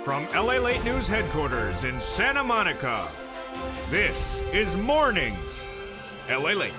From LALATE News Headquarters in Santa Monica, this is Mornings LALATE.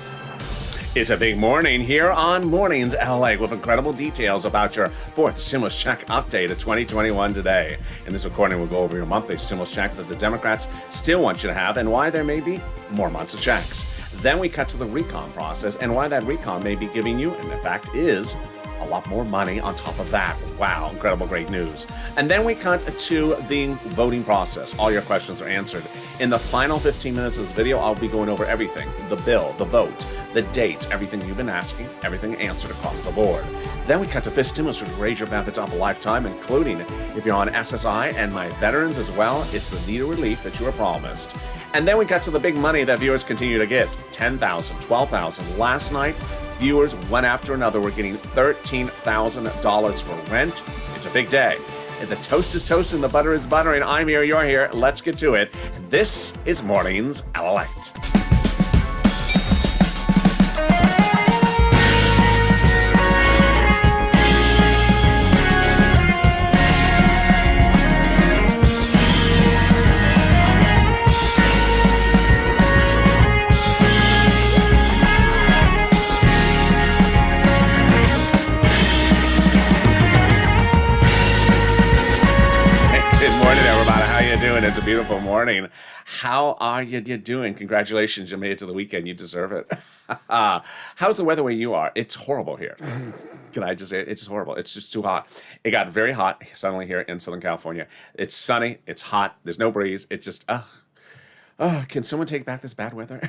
It's a big morning here on Mornings LA with incredible details about your fourth stimulus check update of 2021 today. In this recording, we'll go over your monthly stimulus check that the Democrats still want you to have and why there may be more months of checks. Then we cut to the recon process and why that recon may be giving you, and in fact is, a lot more money on top of that. Wow, incredible, great news. And then we cut to the voting process. All your questions are answered. In the final 15 minutes of this video, I'll be going over everything. The bill, the vote, the dates, everything you've been asking, everything answered across the board. Then we cut to fifth stimulus, which raise your benefits up a lifetime, including if you're on SSI and my veterans as well, it's the needed relief that you were promised. And then we got to the big money that viewers continue to get. $10,000, $12,000. Last night, viewers, one after another, were getting $13,000 for rent. It's a big day. And the toast is toasting, the butter is buttering. I'm here, you're here. Let's get to it. This is Mornings LALATE. It's a beautiful morning. How are you doing? Congratulations, you made it to the weekend. You deserve it. How's the weather where you are? It's horrible here. Can I just say it? It's horrible. It's just too hot. It got very hot suddenly here in Southern California. It's sunny. It's hot. There's no breeze. It's just, can someone take back this bad weather?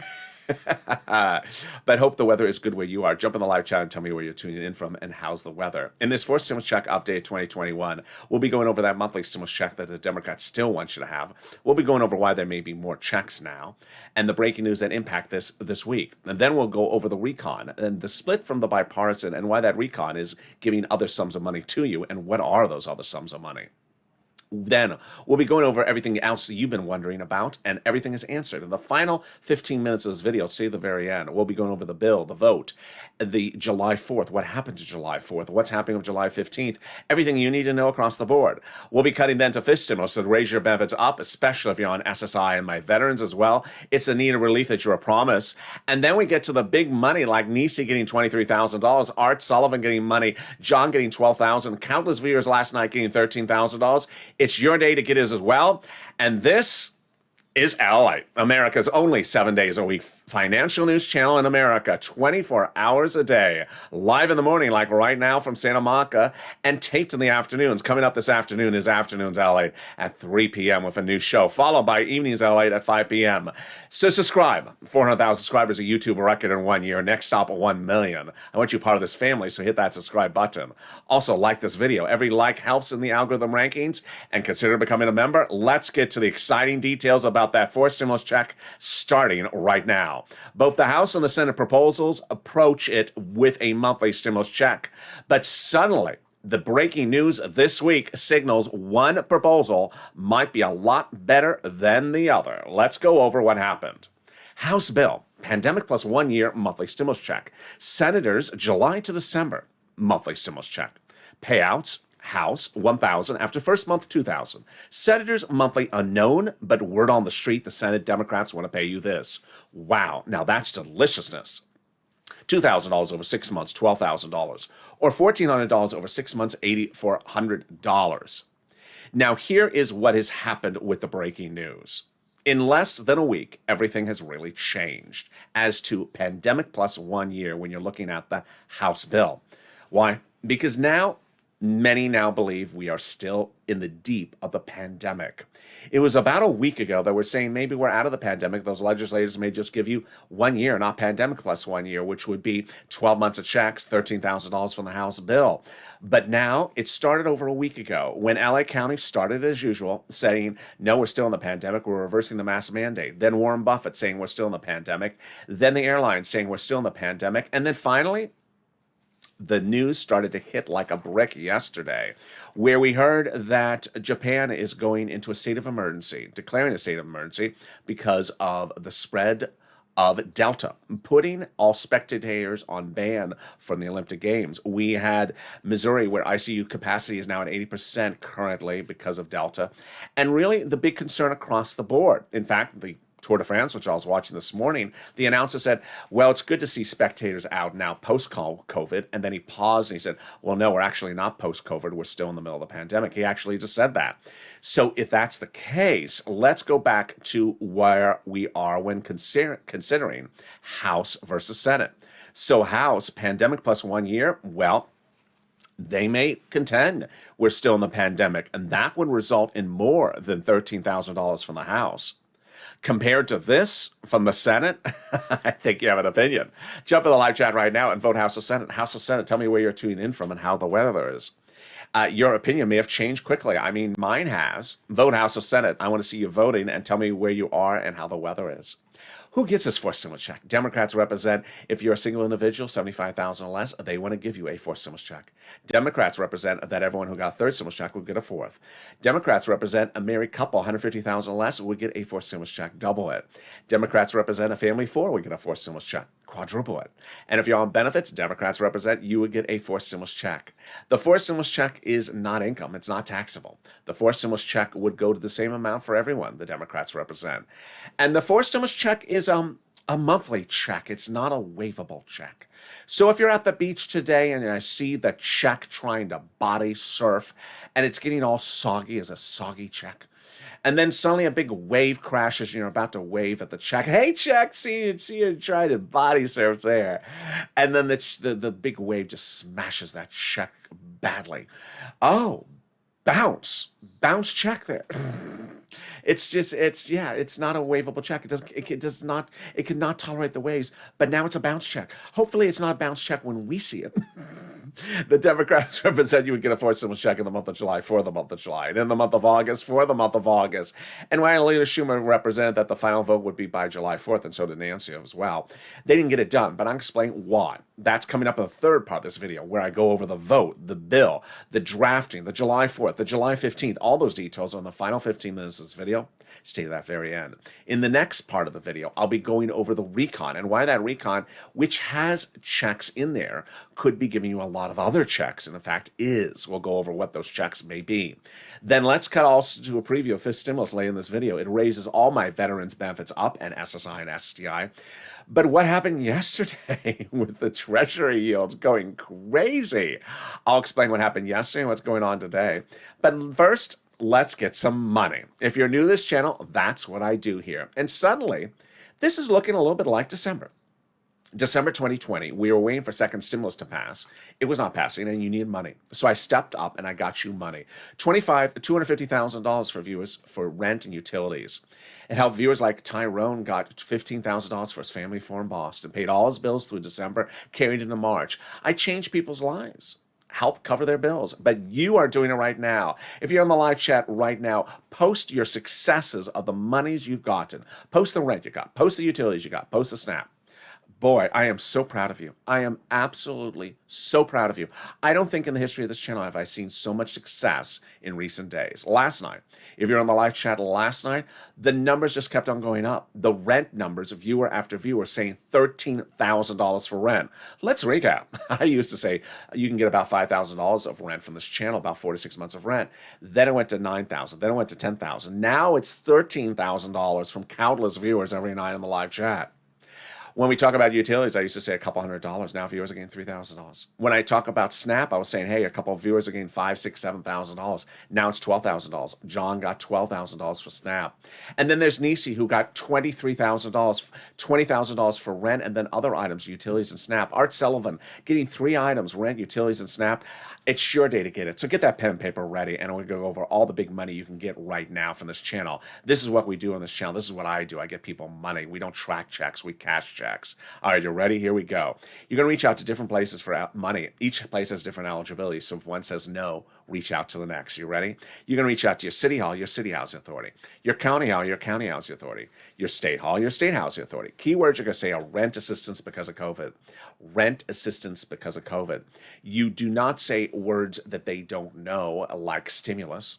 But hope the weather is good where you are. Jump in the live chat and tell me where you're tuning in from and how's the weather. In this fourth stimulus check update 2021, we'll be going over that monthly stimulus check that the Democrats still want you to have. We'll be going over why there may be more checks now and the breaking news that impact this week. And then we'll go over the recon and the split from the bipartisan and why that recon is giving other sums of money to you and what are those other sums of money. Then we'll be going over everything else that you've been wondering about, and everything is answered. In the final 15 minutes of this video, see the very end, we'll be going over the bill, the vote, the July 4th, what happened to July 4th, what's happening on July 15th, everything you need to know across the board. We'll be cutting then to fifth stimulus to raise your benefits up, especially if you're on SSI and my veterans as well. It's the needed relief that you were promised. And then we get to the big money like Nisi getting $23,000, Art Sullivan getting money, John getting $12,000, countless viewers last night getting $13,000. It's your day to get it as well. And this is LALATE, America's only 7 days a week financial news channel in America, 24 hours a day, live in the morning like right now from Santa Monica, and taped in the afternoons. Coming up this afternoon is Afternoons LALATE at 3 p.m. with a new show, followed by Evenings LALATE at 5 p.m. So subscribe. 400,000 subscribers, a YouTube record in 1 year. Next stop, 1 million. I want you part of this family, so hit that subscribe button. Also, like this video. Every like helps in the algorithm rankings, and consider becoming a member. Let's get to the exciting details about that fourth stimulus check starting right now. Both the House and the Senate proposals approach it with a monthly stimulus check. But suddenly, the breaking news this week signals one proposal might be a lot better than the other. Let's go over what happened. House bill, pandemic plus 1 year monthly stimulus check. Senators, July to December, monthly stimulus check. Payouts, House, $1,000 after first month, $2,000. Senators, monthly unknown, but word on the street, the Senate Democrats want to pay you this. Wow, now that's deliciousness. $2,000 over 6 months, $12,000. Or $1,400 over 6 months, $8,400. Now here is what has happened with the breaking news. In less than a week, everything has really changed as to pandemic plus 1 year when you're looking at the House bill. Why? Because many now believe we are still in the deep of the pandemic. It was about a week ago that we're saying maybe we're out of the pandemic. Those legislators may just give you 1 year, not pandemic plus 1 year, which would be 12 months of checks, $13,000 from the House bill. But now it started over a week ago when LA County started as usual saying, no, we're still in the pandemic. We're reversing the mask mandate. Then Warren Buffett saying we're still in the pandemic. Then the airlines saying we're still in the pandemic. And then finally, the news started to hit like a brick yesterday, where we heard that Japan is going into a state of emergency, declaring a state of emergency because of the spread of Delta, putting all spectators on ban from the Olympic Games. We had Missouri, where ICU capacity is now at 80% currently because of Delta, and really the big concern across the board. In fact, the Tour de France, which I was watching this morning, the announcer said, well, it's good to see spectators out now post-COVID. And then he paused and he said, well, no, we're actually not post-COVID. We're still in the middle of the pandemic. He actually just said that. So if that's the case, let's go back to where we are when considering House versus Senate. So House, pandemic plus 1 year, well, they may contend we're still in the pandemic, and that would result in more than $13,000 from the House. Compared to this from the Senate, I think you have an opinion. Jump in the live chat right now and vote House or Senate. House or Senate, tell me where you're tuning in from and how the weather is. Your opinion may have changed quickly. I mean, mine has. Vote House or Senate. I want to see you voting and tell me where you are and how the weather is. Who gets this forced stimulus check? Democrats represent, if you're a single individual, $75,000 or less, they want to give you a forced stimulus check. Democrats represent that everyone who got a third stimulus check will get a fourth. Democrats represent a married couple, $150,000 or less, would get a forced stimulus check, double it. Democrats represent a family of four, would get a forced stimulus check, quadruple it. And if you're on benefits, Democrats represent, you would get a forced stimulus check. The forced stimulus check is not income. It's not taxable. The forced stimulus check would go to the same amount for everyone the Democrats represent. And the forced stimulus check is a monthly check. It's not a waivable check. So if you're at the beach today and I see the check trying to body surf and it's getting all soggy as a soggy check, and then suddenly a big wave crashes and you're about to wave at the check. Hey, check, see you trying to body surf there. And then the big wave just smashes that check badly. Oh, bounce check there. It's not a waivable check. It could not tolerate the waves, but now it's a bounce check. Hopefully it's not a bounce check when we see it. The Democrats represent you would get a forced stimulus check in the month of July for the month of July, and in the month of August for the month of August. And while Leader Schumer represented that the final vote would be by July 4th, and so did Nancy as well, they didn't get it done, but I'll explain why. That's coming up in the third part of this video, where I go over the vote, the bill, the drafting, the July 4th, the July 15th, all those details on the final 15 minutes of this video. Stay to that very end. In the next part of the video, I'll be going over the recon and why that recon, which has checks in there, could be giving you a lot of other checks, and in fact is. We'll go over what those checks may be. Then let's cut also to a preview of fifth stimulus later in this video. It raises all my veterans benefits up, and SSI and STI. But what happened yesterday with the Treasury yields going crazy? I'll explain what happened yesterday and what's going on today. But first, let's get some money. If you're new to this channel, that's what I do here. And suddenly, this is looking a little bit like December. December 2020, we were waiting for second stimulus to pass. It was not passing, and you needed money. So I stepped up and I got you money. $250,000 for viewers for rent and utilities. It helped viewers like Tyrone got $15,000 for his family for in Boston, paid all his bills through December, carried into March. I changed people's lives. Help cover their bills, but you are doing it right now. If you're on the live chat right now, post your successes of the monies you've gotten. Post the rent you got, post the utilities you got, post the SNAP. Boy, I am so proud of you. I am absolutely so proud of you. I don't think in the history of this channel have I seen so much success in recent days. Last night, if you're on the live chat last night, the numbers just kept on going up. The rent numbers, viewer after viewer, saying $13,000 for rent. Let's recap. I used to say you can get about $5,000 of rent from this channel, about 4 to 6 months of rent. Then it went to $9,000. Then it went to $10,000. Now it's $13,000 from countless viewers every night in the live chat. When we talk about utilities, I used to say a couple $100. Now viewers are getting $3,000. When I talk about SNAP, I was saying, hey, a couple of viewers are getting $5,000, $6,000, $7,000. Now it's $12,000. John got $12,000 for SNAP. And then there's Nisi, who got $23,000, $20,000 for rent, and then other items, utilities and SNAP. Art Sullivan getting 3 items, rent, utilities, and SNAP. It's your day to get it. So get that pen and paper ready, and we're going to go over all the big money you can get right now from this channel. This is what we do on this channel. This is what I do. I get people money. We don't track checks. We cash checks. All right, you're ready? Here we go. You're going to reach out to different places for money. Each place has different eligibility. So if one says no, reach out to the next. You ready? You're going to reach out to your city hall, your city housing authority, your county hall, your county housing authority, your state hall, your state housing authority. Keywords you're going to say are rent assistance because of COVID. Rent assistance because of COVID. You do not say words that they don't know, like stimulus.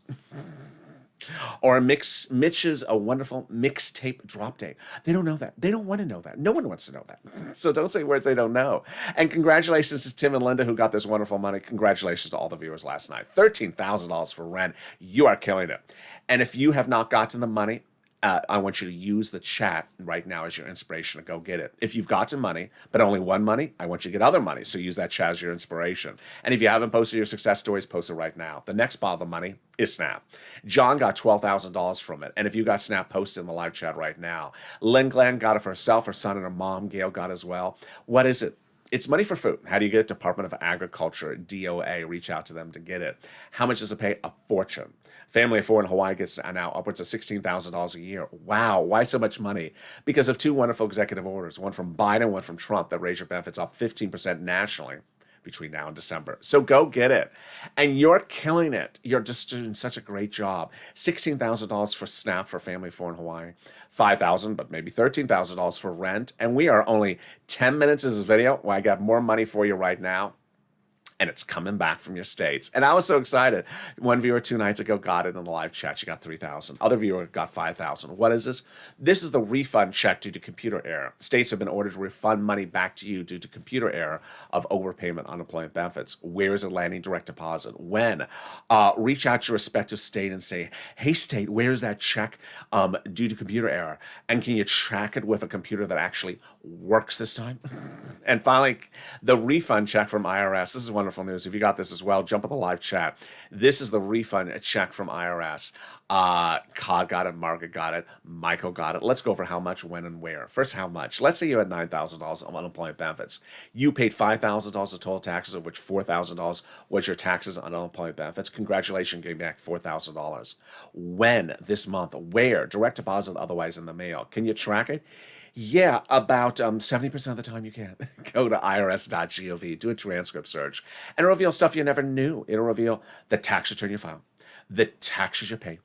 Or Mitch's a wonderful mixtape drop date. They don't know that. They don't want to know that. No one wants to know that. So don't say words they don't know. And congratulations to Tim and Linda who got this wonderful money. Congratulations to all the viewers last night. $13,000 for rent. You are killing it. And if you have not gotten the money, I want you to use the chat right now as your inspiration to go get it. If you've gotten money, but only one money, I want you to get other money. So use that chat as your inspiration. And if you haven't posted your success stories, post it right now. The next bottle of money is Snap. John got $12,000 from it. And if you got Snap, post it in the live chat right now. Lynn Glenn got it for herself, her son, and her mom. Gail got as well. What is it? It's money for food. How do you get it? Department of Agriculture, DOA. Reach out to them to get it. How much does it pay? A fortune. Family of four in Hawaii gets now upwards of $16,000 a year. Wow. Why so much money? Because of two wonderful executive orders, one from Biden, one from Trump, that raise your benefits up 15% nationally between now and December. So go get it. And you're killing it. You're just doing such a great job. $16,000 for SNAP for family of four in Hawaii. $5,000, but maybe $13,000 for rent. And we are only 10 minutes of this video. Well, I got more money for you right now. And it's coming back from your states. And I was so excited. One viewer 2 nights ago got it in the live chat. She got $3,000. Other viewer got $5,000. What is this? This is the refund check due to computer error. States have been ordered to refund money back to you due to computer error of overpayment unemployment benefits. Where is it landing? Direct deposit. When? Reach out to your respective state and say, hey, state, where's that check due to computer error? And can you track it with a computer that actually works this time? And finally, the refund check from IRS. This is wonderful news. If you got this as well, jump on the live chat. This is the refund check from IRS. Cog got it, Margaret got it, Michael got it. Let's go over how much, when, and where. First, how much? Let's say you had $9,000 of unemployment benefits. You paid $5,000 of total taxes, of which $4,000 was your taxes on unemployment benefits. Congratulations, getting back $4,000. When? This month. Where? Direct deposit, otherwise in the mail. Can you track it? Yeah, about 70% of the time you can. Go to irs.gov, do a transcript search, and it'll reveal stuff you never knew. It'll reveal the tax return you file, the taxes you pay.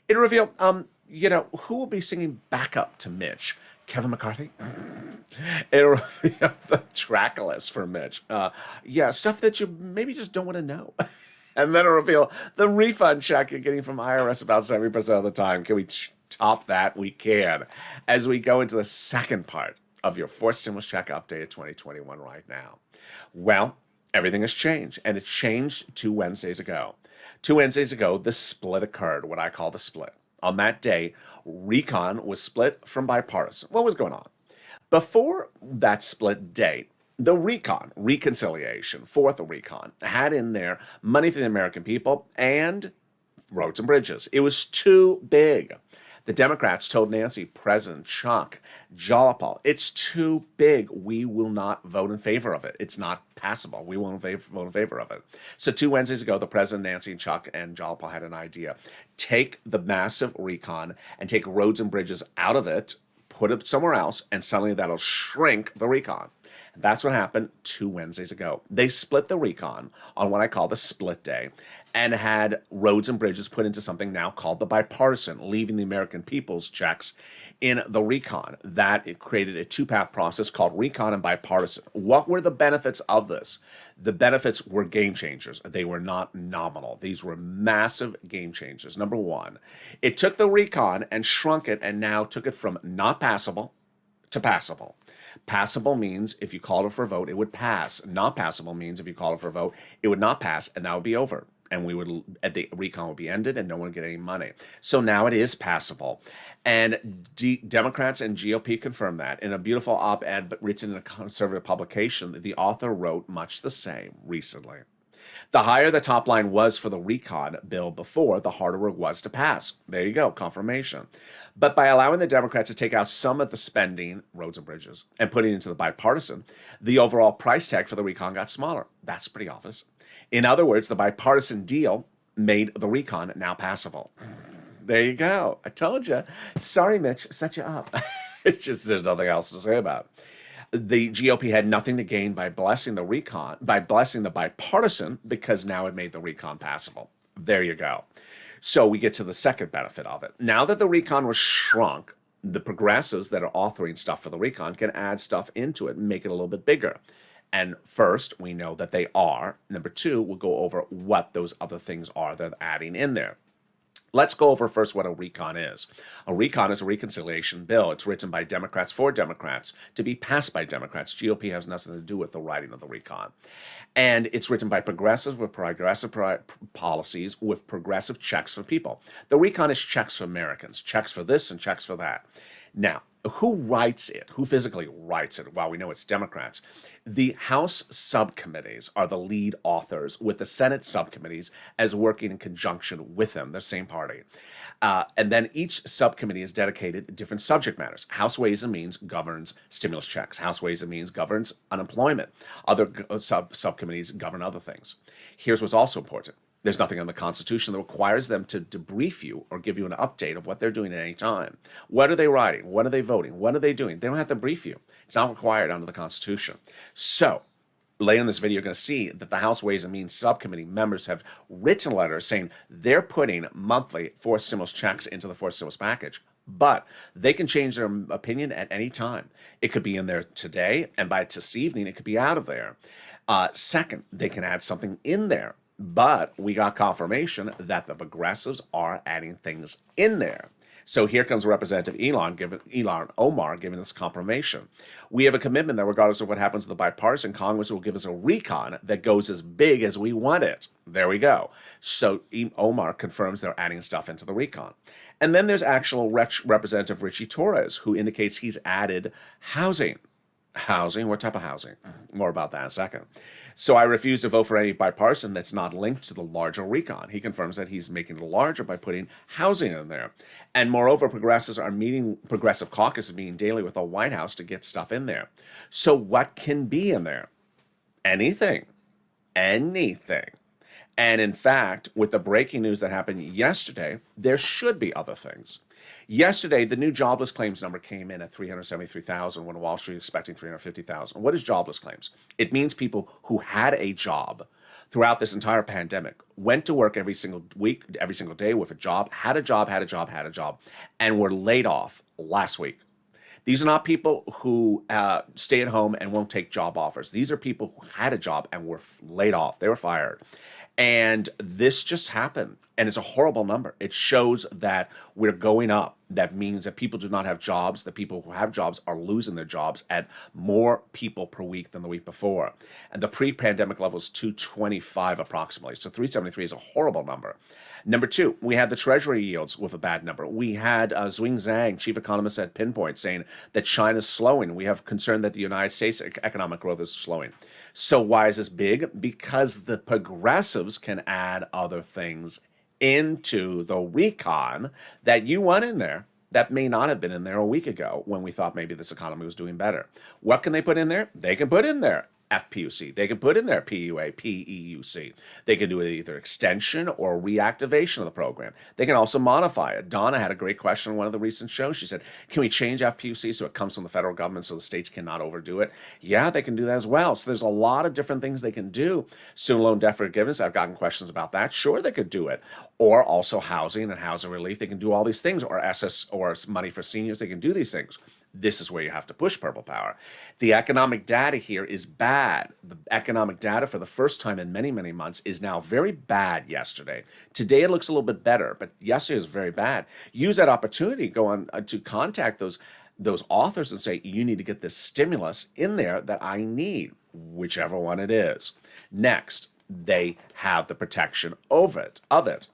It'll reveal, who will be singing backup to Mitch? Kevin McCarthy? It'll reveal the track list for Mitch. Stuff that you maybe just don't want to know. And then it'll reveal the refund check you're getting from IRS about 70% of the time. Can we top that? We can. As we go into the second part of your fourth stimulus check update of 2021 right now. Well, everything has changed, and it changed 2 Wednesdays ago. 2 Wednesdays ago, the split occurred, what I call the split. On that day, recon was split from bipartisan. What was going on? Before that split date, the reconciliation, fourth recon, had in there money for the American people and roads and bridges. It was too big. The Democrats told Nancy, President Chuck, Jalopal, it's too big. We will not vote in favor of it. It's not passable. We won't vote in favor of it. So 2 Wednesdays ago, the President, Nancy, and Chuck, and Jalopal had an idea. Take the massive recon and take roads and bridges out of it, put it somewhere else, and suddenly that'll shrink the recon. That's what happened 2 Wednesdays ago. They split the recon on what I call the split day and had roads and bridges put into something now called the bipartisan, leaving the American people's checks in the recon. That it created a 2-path process called recon and bipartisan. What were the benefits of this? The benefits were game changers. They were not nominal. These were massive game changers. Number one, it took the recon and shrunk it and now took it from not passable to passable. Passable means if you called it for a vote, it would pass. Not passable means if you called it for a vote, it would not pass, and that would be over. And the recon would be ended, and no one would get any money. So now it is passable. And Democrats and GOP confirmed that. In a beautiful op-ed but written in a conservative publication, the author wrote much the same recently. The higher the top line was for the recon bill before, the harder it was to pass. There you go, confirmation. But by allowing the Democrats to take out some of the spending, roads and bridges, and putting it into the bipartisan, the overall price tag for the recon got smaller. That's pretty obvious. In other words, the bipartisan deal made the recon now passable. There you go. I told you. Sorry, Mitch, set you up. It's just there's nothing else to say about it. The GOP had nothing to gain by blessing the bipartisan, because now it made the recon passable. There you go. So we get to the second benefit of it. Now that the recon was shrunk, the progressives that are authoring stuff for the recon can add stuff into it and make it a little bit bigger. And first, we know that they are. Number two, we'll go over what those other things are they're adding in there. Let's go over first what a recon is. A recon is a reconciliation bill. It's written by Democrats for Democrats to be passed by Democrats. GOP has nothing to do with the writing of the recon. And it's written by progressives with progressive policies with progressive checks for people. The recon is checks for Americans, checks for this and checks for that. Now, who writes it? Who physically writes it? Well, we know it's Democrats. The House subcommittees are the lead authors, with the Senate subcommittees as working in conjunction with them, the same party. And then each subcommittee is dedicated to different subject matters. House Ways and Means governs stimulus checks. House Ways and Means governs unemployment. Other subcommittees govern other things. Here's what's also important. There's nothing in the Constitution that requires them to debrief you or give you an update of what they're doing at any time. What are they writing? What are they voting? What are they doing? They don't have to brief you. It's not required under the Constitution. So, later in this video, you're going to see that the House Ways and Means Subcommittee members have written letters saying they're putting monthly forced stimulus checks into the forced stimulus package. But they can change their opinion at any time. It could be in there today, and by this evening, it could be out of there. Second, they can add something in there. But we got confirmation that the progressives are adding things in there. So here comes Representative Ilhan Omar giving us confirmation. We have a commitment that regardless of what happens to the bipartisan, Congress will give us a recon that goes as big as we want it. There we go. So Omar confirms they're adding stuff into the recon. And then there's actual Representative Richie Torres, who indicates he's added housing. Housing? What type of housing? More about that in a second. So I refuse to vote for any bipartisan that's not linked to the larger recon. He confirms that he's making it larger by putting housing in there. And moreover, progressive caucus is meeting daily with the White House to get stuff in there. So what can be in there? Anything. Anything. And in fact, with the breaking news that happened yesterday, there should be other things. Yesterday, the new jobless claims number came in at 373,000 when Wall Street was expecting 350,000. What is jobless claims? It means people who had a job throughout this entire pandemic, went to work every single week, every single day with a job, had a job, and were laid off last week. These are not people who stay at home and won't take job offers. These are people who had a job and were laid off. They were fired. And this just happened, and it's a horrible number. It shows that we're going up. That means that people do not have jobs. The people who have jobs are losing their jobs at more people per week than the week before. And the pre-pandemic level is 225 approximately. So 373 is a horrible number. Number two, we had the Treasury yields with a bad number. We had Zwing Zhang, chief economist at Pinpoint, saying that China's slowing. We have concern that the United States economic growth is slowing. So why is this big? Because the progressives can add other things into the recon that you want in there that may not have been in there a week ago when we thought maybe this economy was doing better. What can they put in there? They can put in there FPUC. They can put in there PUA, PEUC. They can do either extension or reactivation of the program. They can also modify it. Donna had a great question on one of the recent shows. She said, can we change FPUC so it comes from the federal government so the states cannot overdo it? Yeah, they can do that as well. So there's a lot of different things they can do. Student loan debt forgiveness, I've gotten questions about that. Sure, they could do it. Or also housing and housing relief. They can do all these things. Or or money for seniors. They can do these things. This is where you have to push purple power. The economic data here is bad. The economic data for the first time in many, many months is now very bad yesterday. Today it looks a little bit better, but yesterday was very bad. Use that opportunity, go on to contact those authors and say, you need to get this stimulus in there that I need, whichever one it is. Next, they have the protection of it.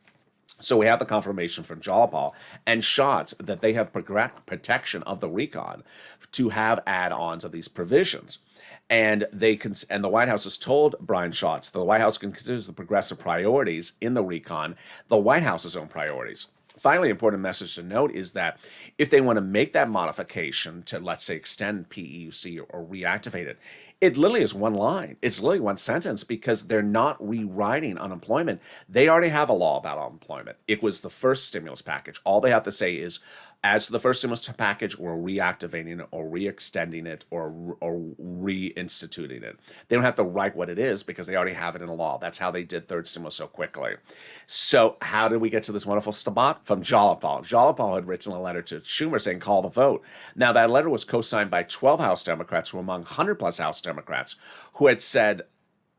So we have the confirmation from Jalopal and Schatz that they have protection of the recon to have add-ons of these provisions. And the White House has told Brian Schatz the White House considers the progressive priorities in the recon the White House's own priorities. Finally, important message to note is that if they want to make that modification to, let's say, extend PEUC or reactivate it, it literally is one line. It's literally one sentence because they're not rewriting unemployment. They already have a law about unemployment. It was the first stimulus package. All they have to say is, as to the first stimulus package, we're reactivating it or re-extending it or reinstituting it. They don't have to write what it is because they already have it in the law. That's how they did third stimulus so quickly. So how did we get to this wonderful spot? From Jalopal. Jalopal had written a letter to Schumer saying, call the vote. Now, that letter was co-signed by 12 House Democrats who were among 100-plus House Democrats who had said,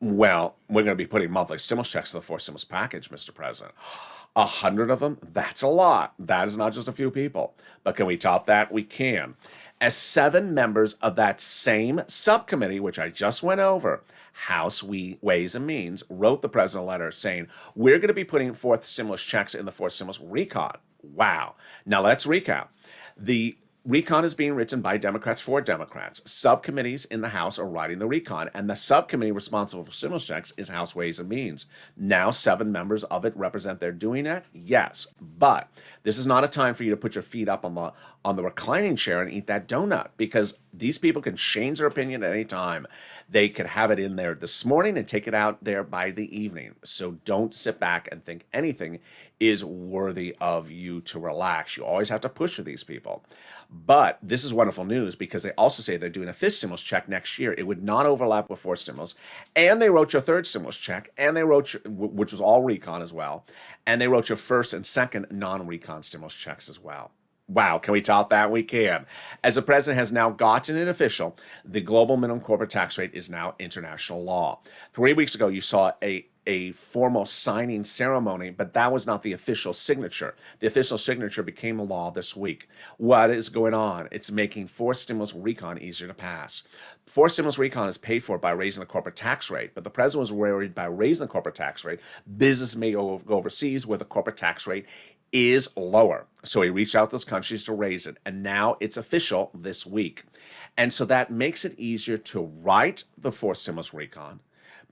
Well, we're going to be putting monthly stimulus checks in the fourth stimulus package, Mr. President. 100 of them? That's a lot. That is not just a few people. But can we top that? We can. As 7 members of that same subcommittee, which I just went over, House Ways and Means, wrote the president a letter saying, we're going to be putting fourth stimulus checks in the fourth stimulus recon. Wow. Now let's recap. The recon is being written by Democrats for Democrats. Subcommittees in the House are writing the recon, and the subcommittee responsible for stimulus checks is House Ways and Means. Now 7 members of it represent they're doing it? Yes. But this is not a time for you to put your feet up on the reclining chair and eat that donut, because these people can change their opinion at any time. They could have it in there this morning and take it out there by the evening. So don't sit back and think anything is worthy of you to relax. You always have to push with these people. But this is wonderful news, because they also say they're doing a 5th stimulus check next year. It would not overlap with 4th stimulus. And they wrote your 3rd stimulus check, and they wrote which was all recon as well. And they wrote your 1st and 2nd non-recon stimulus checks as well. Wow, can we top that? We can. As the president has now gotten it official, the global minimum corporate tax rate is now international law. 3 weeks ago, you saw a formal signing ceremony, but that was not the official signature. The official signature became law this week. What is going on? It's making 4th stimulus recon easier to pass. 4th stimulus recon is paid for by raising the corporate tax rate, but the president was worried by raising the corporate tax rate, business may go overseas where the corporate tax rate is lower. So he reached out to those countries to raise it, and now it's official this week. And so that makes it easier to write the 4th stimulus recon,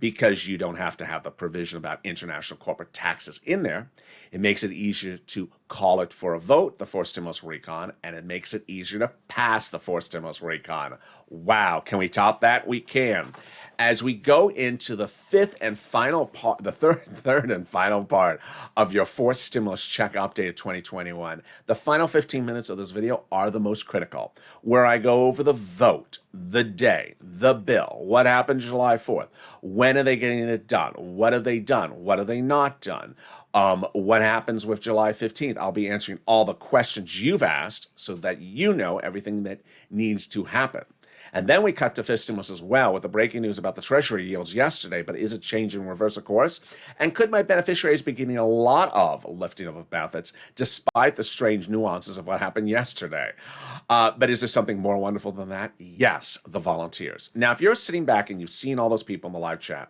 because you don't have to have the provision about international corporate taxes in there. It makes it easier to call it for a vote, the 4th stimulus recon, and it makes it easier to pass the 4th stimulus recon. Wow, can we top that? We can. As we go into the 5th and final part, the third and final part of your 4th stimulus check update of 2021, the final 15 minutes of this video are the most critical, where I go over the vote, the day, the bill, what happened July 4th, when are they getting it done, what have they done, what have they not done, what happens with July 15th. I'll be answering all the questions you've asked so that you know everything that needs to happen. And then we cut to 5th stimulus as well, with the breaking news about the Treasury yields yesterday. But is it changing reverse of course? And could my beneficiaries be getting a lot of lifting of benefits despite the strange nuances of what happened yesterday? But is there something more wonderful than that? Yes, the volunteers. Now, if you're sitting back and you've seen all those people in the live chat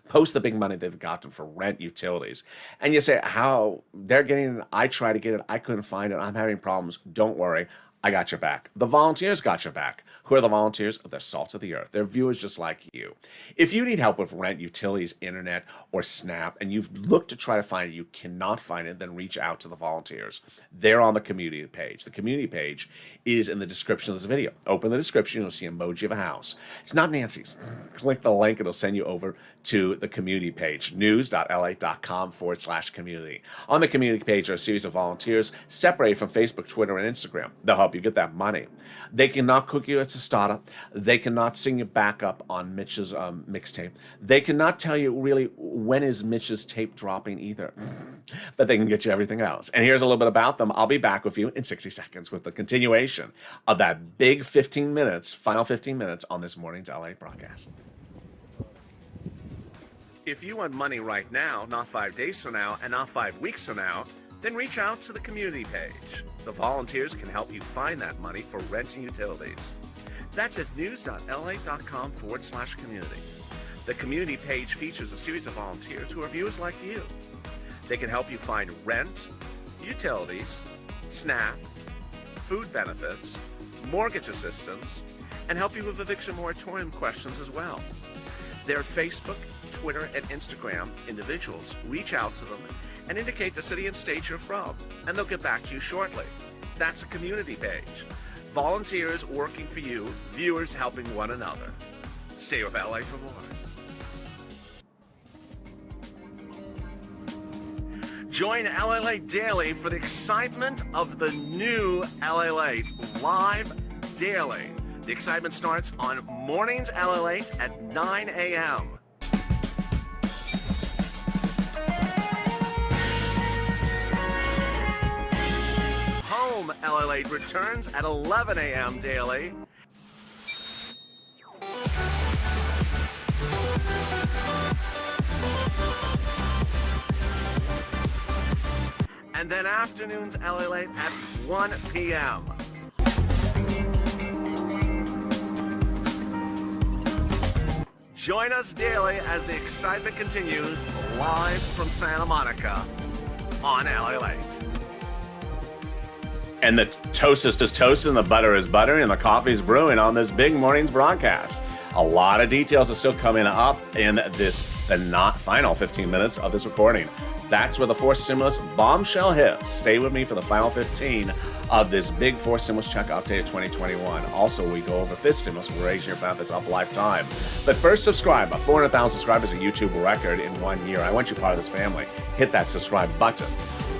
post the big money they've gotten for rent, utilities, and you say, how they're getting it, I try to get it, I couldn't find it, I'm having problems, don't worry. I got your back. The volunteers got your back. Who are the volunteers? They're salt of the earth. They're viewers just like you. If you need help with rent, utilities, internet, or SNAP, and you've looked to try to find it, you cannot find it, then reach out to the volunteers. They're on the community page. The community page is in the description of this video. Open the description, you'll see an emoji of a house. It's not Nancy's. Click the link, it'll send you over to the community page, news.lalate.com/community. On the community page are a series of volunteers separated from Facebook, Twitter, and Instagram. They'll help you get that money. They cannot cook you a tostada. They cannot sing you back up on Mitch's mixtape. They cannot tell you really when is Mitch's tape dropping either. But they can get you everything else. And here's a little bit about them. I'll be back with you in 60 seconds with the continuation of that big 15 minutes, final 15 minutes on this morning's LA broadcast. If you want money right now, not 5 days from now, and not 5 weeks from now, then reach out to the community page. The volunteers can help you find that money for rent and utilities. That's at news.lalate.com/community. The community page features a series of volunteers who are viewers like you. They can help you find rent, utilities, SNAP, food benefits, mortgage assistance, and help you with eviction moratorium questions as well. Their Facebook, Twitter, and Instagram individuals. Reach out to them and indicate the city and state you're from, and they'll get back to you shortly. That's a community page. Volunteers working for you, viewers helping one another. Stay with LA for more. Join LALATE Daily for the excitement of the new LALATE live daily. The excitement starts on mornings LALATE at 9 a.m. Home LALATE returns at 11 a.m. daily. and then afternoons LALATE at 1 p.m. Join us daily as the excitement continues live from Santa Monica on LALATE. And the toast is toasted, and the butter is buttering, and the coffee's brewing on this big morning's broadcast. A lot of details are still coming up in the not final 15 minutes of this recording. That's where the fourth stimulus bombshell hits. Stay with me for the final 15 of this big fourth stimulus check update of 2021. Also, we go over fifth stimulus, we're raising your benefits up lifetime. But first, subscribe. 400,000 subscribers, a YouTube record in 1 year. I want you part of this family. Hit that subscribe button.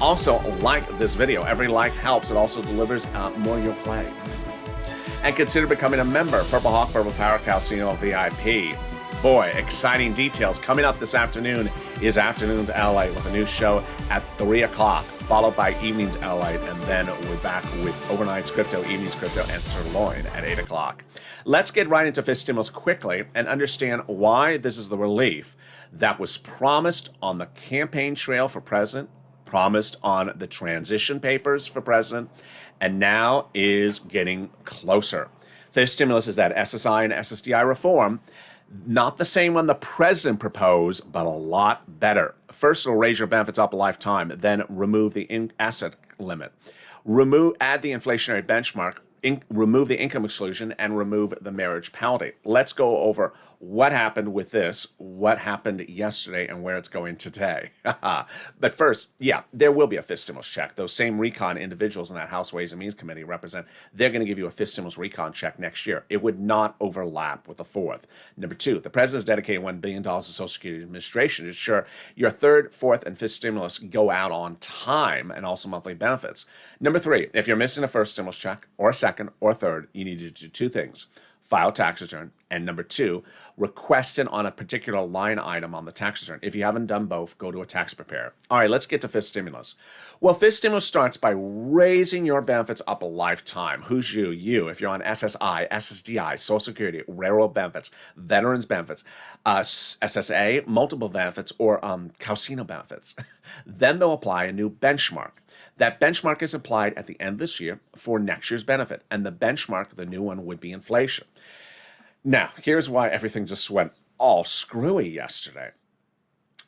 Also, like this video. Every like helps. It also delivers more you'll play. And consider becoming a member. Purple Hawk, Purple Power, Calcino VIP. Boy, exciting details. Coming up this afternoon is Afternoons LALATE with a new show at 3 o'clock, followed by Evenings LALATE, and then we're back with Overnight's Crypto, Evenings Crypto, and Sirloin at 8 o'clock. Let's get right into fifth stimulus quickly and understand why this is the relief that was promised on the campaign trail for president, promised on the transition papers for president, and now is getting closer. Fifth stimulus is that SSI and SSDI reform. Not the same one the president proposed, but a lot better. First, it'll raise your benefits up a lifetime, then remove the asset limit. Add the inflationary benchmark, remove the income exclusion, and remove the marriage penalty. Let's go over what happened with this, what happened yesterday, and where it's going today. But first, yeah, there will be a fifth stimulus check. Those same recon individuals in that House Ways and Means Committee represent, they're going to give you a fifth stimulus recon check next year. It would not overlap with the fourth. Number two, the president's dedicated $1 billion to Social Security Administration to ensure your third, fourth, and fifth stimulus go out on time, and also monthly benefits. Number three, if you're missing a first stimulus check or a second or third, you need to do two things. File tax return, and number two, request it on a particular line item on the tax return. If you haven't done both, go to a tax preparer. All right, let's get to fifth stimulus. Well, fifth stimulus starts by raising your benefits up a lifetime. Who's you? You. If you're on SSI, SSDI, Social Security, railroad benefits, veterans benefits, SSA, multiple benefits, or Calcino benefits, then they'll apply a new benchmark. That benchmark is applied at the end of this year for next year's benefit, and the benchmark, the new one, would be inflation. Now, here's why everything just went all screwy yesterday.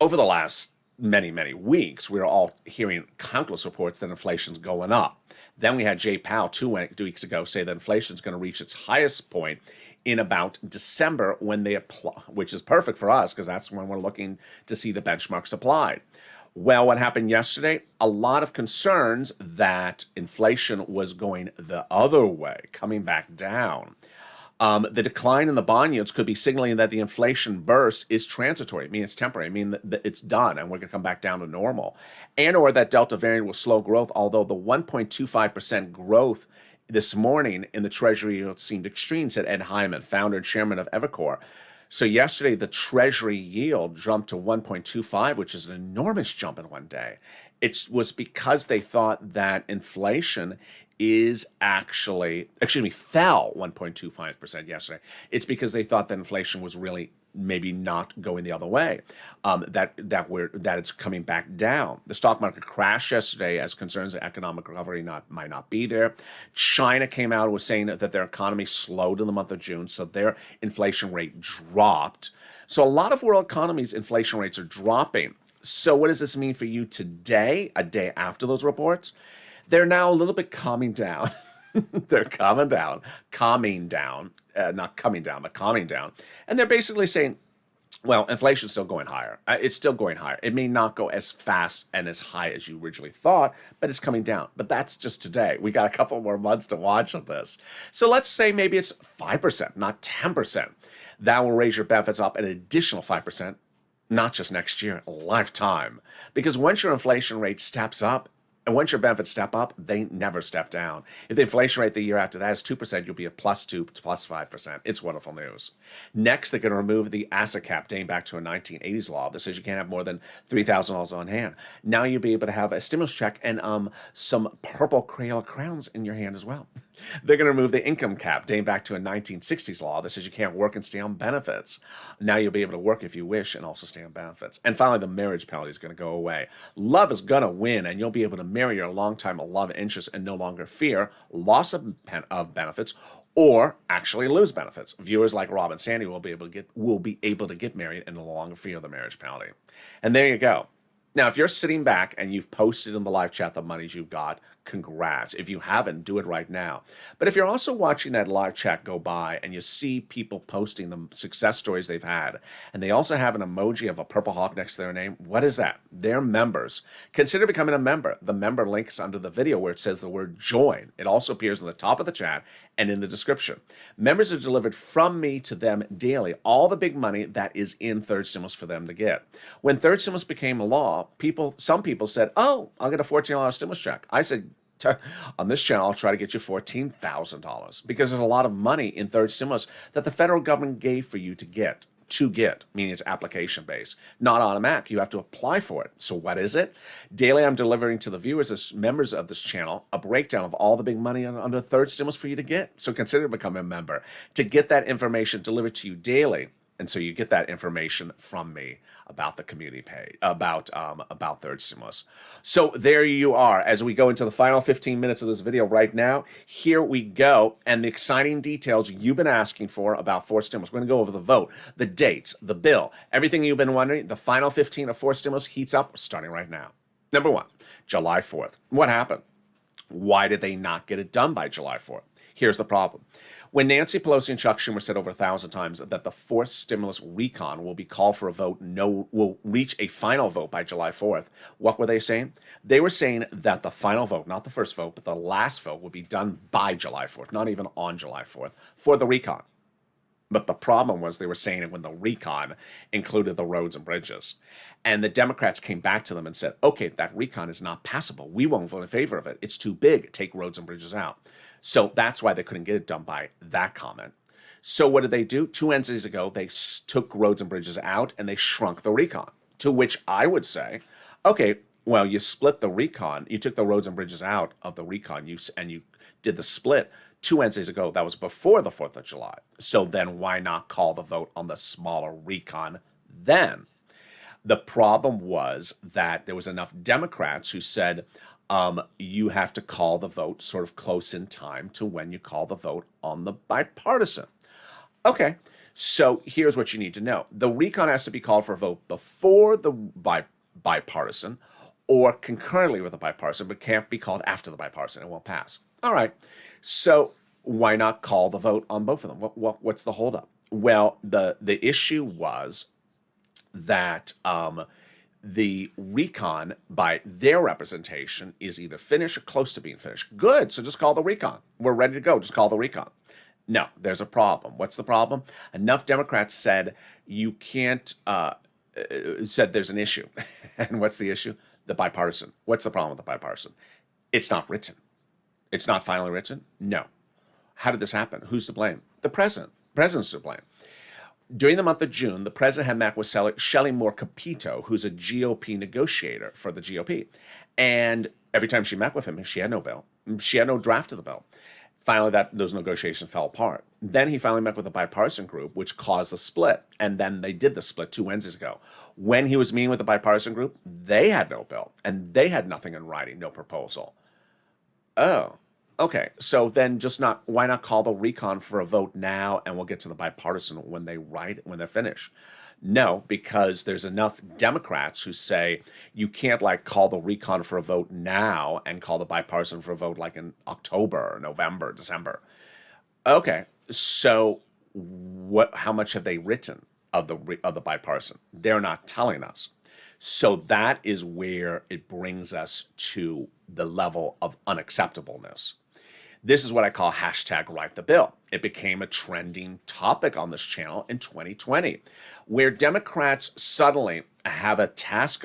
Over the last many weeks, we were all hearing countless reports that inflation's going up. Then we had Jay Powell 2 weeks ago say that inflation's going to reach its highest point in about December when they apply, which is perfect for us because that's when we're looking to see the benchmarks applied. Well, what happened yesterday? A lot of concerns that inflation was going the other way, coming back down. The decline in the bond yields could be signaling that the inflation burst is transitory. I mean, it's temporary. I mean, that it's done and we're going to come back down to normal. And or that Delta variant will slow growth, although the 1.25% growth this morning in the Treasury yield seemed extreme, said Ed Hyman, founder and chairman of Evercore. So yesterday, the Treasury yield jumped to 1.25, which is an enormous jump in one day. It was because they thought that inflation is actually, fell 1.25% yesterday. It's because they thought that inflation was really maybe not going the other way, that it's coming back down. The stock market crashed yesterday as concerns of economic recovery might not be there. China came out and was saying that their economy slowed in the month of June, so their inflation rate dropped. So a lot of world economies' inflation rates are dropping. So what does this mean for you today, a day after those reports? They're now a little bit calming down. They're calming down, not coming down, but calming down. And they're basically saying, well, inflation's still going higher. It's still going higher. It may not go as fast and as high as you originally thought, but it's coming down. But that's just today. We got a couple more months to watch of this. So let's say maybe it's 5%, not 10%. That will raise your benefits up an additional 5%, not just next year, a lifetime. Because once your inflation rate steps up, and once your benefits step up, they never step down. If the inflation rate the year after that is 2%, you'll be at +2 to +5%. It's wonderful news. Next, they're going to remove the asset cap dating back to a 1980s law that says you can't have more than $3,000 on hand. Now you'll be able to have a stimulus check and some purple Crayola crowns in your hand as well. They're going to remove the income cap dating back to a 1960s law that says you can't work and stay on benefits. Now you'll be able to work if you wish and also stay on benefits. And finally, the marriage penalty is going to go away. Love is going to win, and you'll be able to marry your longtime love interest and no longer fear loss of benefits or actually lose benefits. Viewers like Rob and Sandy will be able to get married and no longer fear the marriage penalty. And there you go. Now, if you're sitting back and you've posted in the live chat the monies you've got, congrats. If you haven't, do it right now. But if you're also watching that live chat go by and you see people posting the success stories they've had, and they also have an emoji of a purple hawk next to their name, what is that? They're members. Consider becoming a member. The member link is under the video where it says the word join. It also appears on the top of the chat and in the description. Members are delivered from me to them daily, all the big money that is in third stimulus for them to get. When third stimulus became law, some people said, oh, I'll get a $14 stimulus check. I said, on this channel, I'll try to get you $14,000 because there's a lot of money in third stimulus that the federal government gave for you to get, meaning it's application based, not automatic. You have to apply for it. So what is it? Daily, I'm delivering to the viewers as members of this channel a breakdown of all the big money under third stimulus for you to get. So consider becoming a member to get that information delivered to you daily. And so you get that information from me about the community page, about third stimulus. So there you are. As we go into the final 15 minutes of this video right now, here we go. And the exciting details you've been asking for about fourth stimulus. We're going to go over the vote, the dates, the bill, everything you've been wondering. The final 15 of fourth stimulus heats up starting right now. Number one, July 4th. What happened? Why did they not get it done by July 4th? Here's the problem. When Nancy Pelosi and Chuck Schumer said over 1,000 times that the fourth stimulus recon will be called for a vote, will reach a final vote by July 4th, what were they saying? They were saying that the final vote, not the first vote, but the last vote would be done by July 4th, not even on July 4th, for the recon. But the problem was they were saying it when the recon included the roads and bridges. And the Democrats came back to them and said, okay, that recon is not passable. We won't vote in favor of it. It's too big. Take roads and bridges out. So that's why they couldn't get it done by that comment. So what did they do? 2 Wednesdays ago, they took roads and bridges out and they shrunk the recon. To which I would say, okay, well, you split the recon. You took the roads and bridges out of the recon and you did the split 2 Wednesdays ago. That was before the 4th of July. So then why not call the vote on the smaller recon then? The problem was that there was enough Democrats who said, you have to call the vote sort of close in time to when you call the vote on the bipartisan. Okay, so here's what you need to know. The recon has to be called for a vote before the bipartisan or concurrently with the bipartisan, but can't be called after the bipartisan. It won't pass. All right, so why not call the vote on both of them? What's the holdup? Well, the issue was that the recon by their representation is either finished or close to being finished. Good, so just call the recon. We're ready to go, just call the recon. No, there's a problem. What's the problem? Enough Democrats said you can't, said there's an issue. And what's the issue? The bipartisan. What's the problem with the bipartisan? It's not written. It's not finally written? No. How did this happen? Who's to blame? The president. The president's to blame. During the month of June, the president had met with Shelley Moore Capito, who's a GOP negotiator for the GOP. And every time she met with him, she had no bill. She had no draft of the bill. Finally, those negotiations fell apart. Then he finally met with a bipartisan group, which caused the split. And then they did the split 2 Wednesdays ago. When he was meeting with the bipartisan group, they had no bill. And they had nothing in writing, no proposal. Oh. Okay, so then why not call the recon for a vote now and we'll get to the bipartisan when they're finished? No, because there's enough Democrats who say you can't call the recon for a vote now and call the bipartisan for a vote in October, or November, December. Okay, so how much have they written of the bipartisan? They're not telling us. So that is where it brings us to the level of unacceptableness. This is what I call #WriteTheBill. It became a trending topic on this channel in 2020, where Democrats suddenly have a task,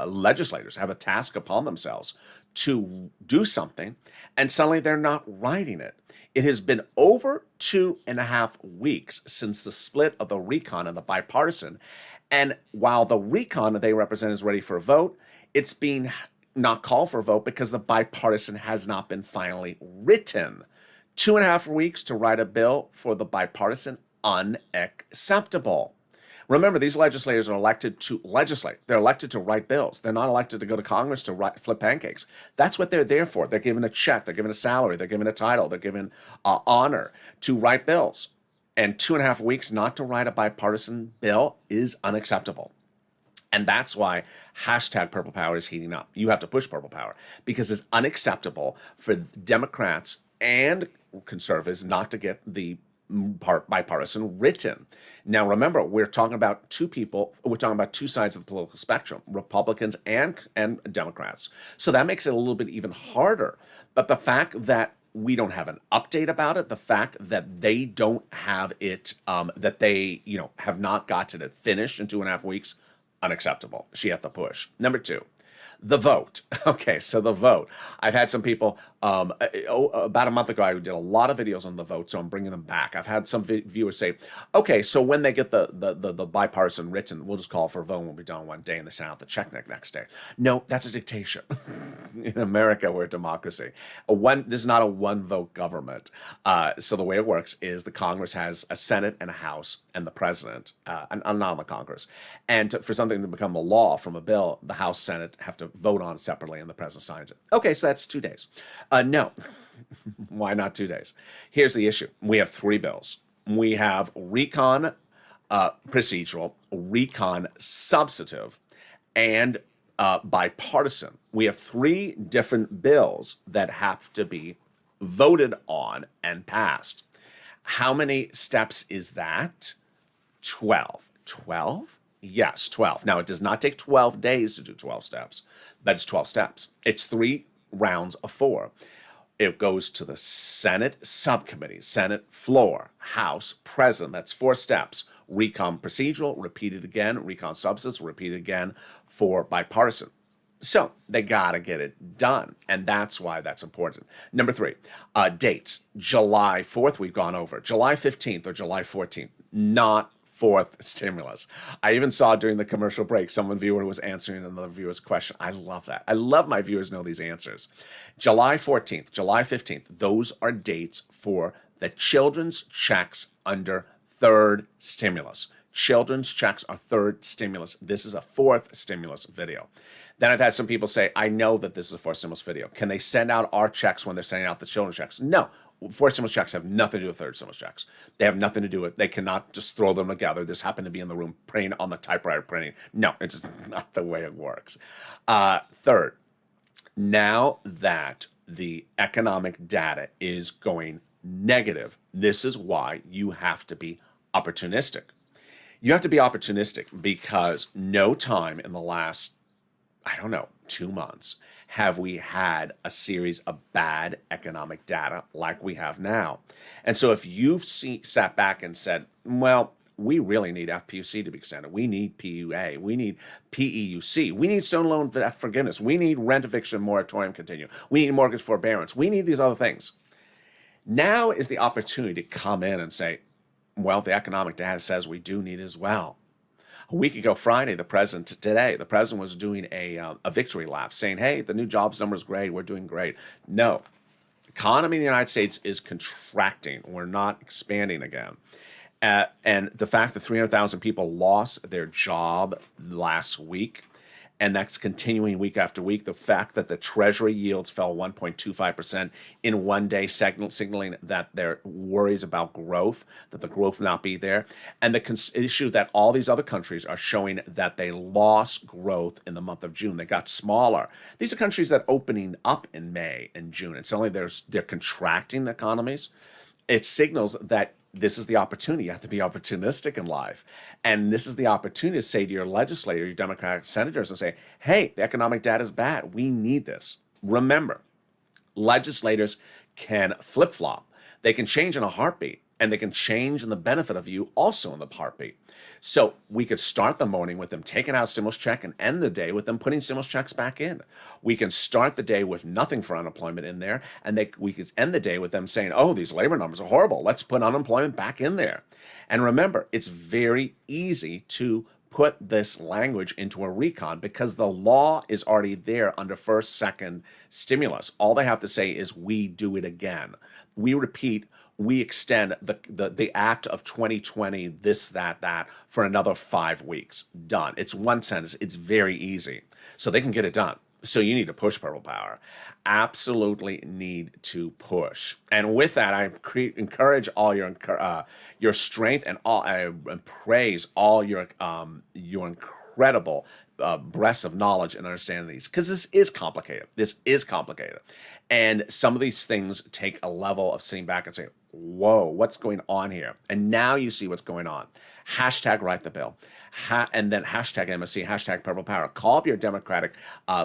legislators have a task upon themselves to do something, and suddenly they're not writing it. It has been over 2.5 weeks since the split of the recon and the bipartisan, and while the recon they represent is ready for a vote, it's being not call for a vote because the bipartisan has not been finally written. 2.5 weeks to write a bill for the bipartisan, unacceptable. Remember, these legislators are elected to legislate. They're elected to write bills. They're not elected to go to Congress to flip pancakes. That's what they're there for. They're given a check. They're given a salary. They're given a title. They're given honor to write bills. And 2.5 weeks not to write a bipartisan bill is unacceptable. And that's why hashtag Purple Power is heating up. You have to push Purple Power because it's unacceptable for Democrats and conservatives not to get the bipartisan written. Now, remember, we're talking about two people. We're talking about two sides of the political spectrum, Republicans and Democrats. So that makes it a little bit even harder. But the fact that we don't have an update about it, the fact that they don't have it, that they, have not gotten it finished in 2.5 weeks, unacceptable. She had to push. Number 2, the vote. Okay, so the vote. I've had some people, about a month ago, I did a lot of videos on the vote, so I'm bringing them back. I've had some viewers say, okay, so when they get the bipartisan written, we'll just call for a vote and we'll be done one day and they send out the check next day. No, that's a dictatorship. In America, we're a democracy. This is not a one-vote government. So the way it works is the Congress has a Senate and a House and the president, and not the Congress. And for something to become a law from a bill, the House, Senate have to vote on it separately and the president signs it. Okay, so that's 2 days. No. Why not 2 days? Here's the issue. We have 3 bills. We have recon procedural, recon substantive, and bipartisan. We have 3 different bills that have to be voted on and passed. How many steps is that? 12. 12? Yes, 12. Now, it does not take 12 days to do 12 steps, but it's 12 steps. It's 3 rounds of 4. It goes to the Senate subcommittee, Senate floor, House, President. That's 4 steps. Recon procedural, repeated again. Recon substance, repeated again for bipartisan. So they got to get it done, and that's why that's important. Number 3, dates. July 4th, we've gone over. July 15th or July 14th, not 4th stimulus. I even saw during the commercial break, someone viewer was answering another viewer's question. I love that. I love my viewers know these answers. July 14th, July 15th, those are dates for the children's checks under 3rd stimulus. Children's checks are 3rd stimulus. This is a 4th stimulus video. Then I've had some people say, I know that this is a 4th stimulus video. Can they send out our checks when they're sending out the children's checks? No. 4th stimulus checks have nothing to do with 3rd stimulus checks. They have nothing to do with it. They cannot just throw them together. Just happen to be in the room printing on the typewriter printing. No, it's just not the way it works. 3rd, now that the economic data is going negative, this is why you have to be opportunistic. You have to be opportunistic because no time in the last 2 months have we had a series of bad economic data like we have now. And so if you've sat back and said, well, we really need FPUC to be extended. We need PUA. We need PEUC. We need student loan forgiveness. We need rent eviction moratorium continue. We need mortgage forbearance. We need these other things. Now is the opportunity to come in and say, well, the economic data says we do need it as well. A week ago Friday, the president was doing a victory lap saying, hey, the new jobs number is great. We're doing great. No. The economy in the United States is contracting. We're not expanding again. And the fact that 300,000 people lost their job last week, and that's continuing week after week. The fact that the Treasury yields fell 1.25% in one day, signaling that they're worried about growth, that the growth will not be there. And the issue that all these other countries are showing that they lost growth in the month of June. They got smaller. These are countries that are opening up in May and June. And suddenly they're contracting economies. It signals that this is the opportunity. You have to be opportunistic in life. And this is the opportunity to say to your legislator, your Democratic senators, and say, hey, the economic data is bad. We need this. Remember, legislators can flip-flop. They can change in a heartbeat, and they can change in the benefit of you also in the heartbeat. So we could start the morning with them taking out stimulus check and end the day with them putting stimulus checks back in. We can start the day with nothing for unemployment in there, and we could end the day with them saying, oh, these labor numbers are horrible. Let's put unemployment back in there. And remember, it's very easy to put this language into a recon because the law is already there under first, second stimulus. All they have to say is we do it again. We repeat, we extend the act of 2020, this, that, for another 5 weeks. Done. It's one sentence. It's very easy. So they can get it done. So you need to push, Purple Power. Absolutely need to push. And with that, I encourage all your strength and praise all your incredible breadths of knowledge and understanding these, because this is complicated. This is complicated. And some of these things take a level of sitting back and saying, whoa, what's going on here? And now you see what's going on. Hashtag write the bill. And then hashtag MSC, hashtag Purple Power. Call up your Democratic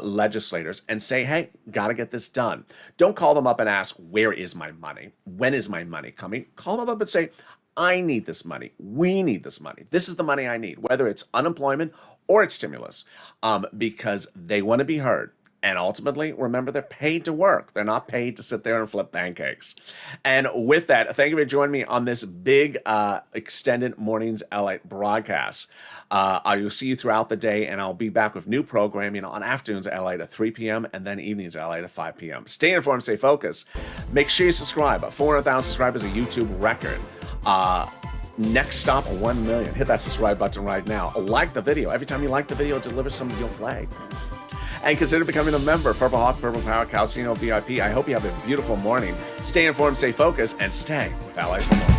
legislators and say, hey, got to get this done. Don't call them up and ask, where is my money? When is my money coming? Call them up and say, I need this money. We need this money. This is the money I need, whether it's unemployment or it's stimulus, because they want to be heard. And ultimately, remember, they're paid to work. They're not paid to sit there and flip pancakes. And with that, thank you for joining me on this big extended Mornings LATE broadcast. I will see you throughout the day, and I'll be back with new programming on afternoons at LATE at 3 p.m. and then evenings at LATE at 5 p.m. Stay informed, stay focused. Make sure you subscribe. 400,000 subscribers, a YouTube record. Next stop, 1 million. Hit that subscribe button right now. Like the video. Every time you like the video, it delivers some of your play. And consider becoming a member. Purple Hawk, Purple Power, Calcino VIP. I hope you have a beautiful morning. Stay informed, stay focused, and stay with Allies for More.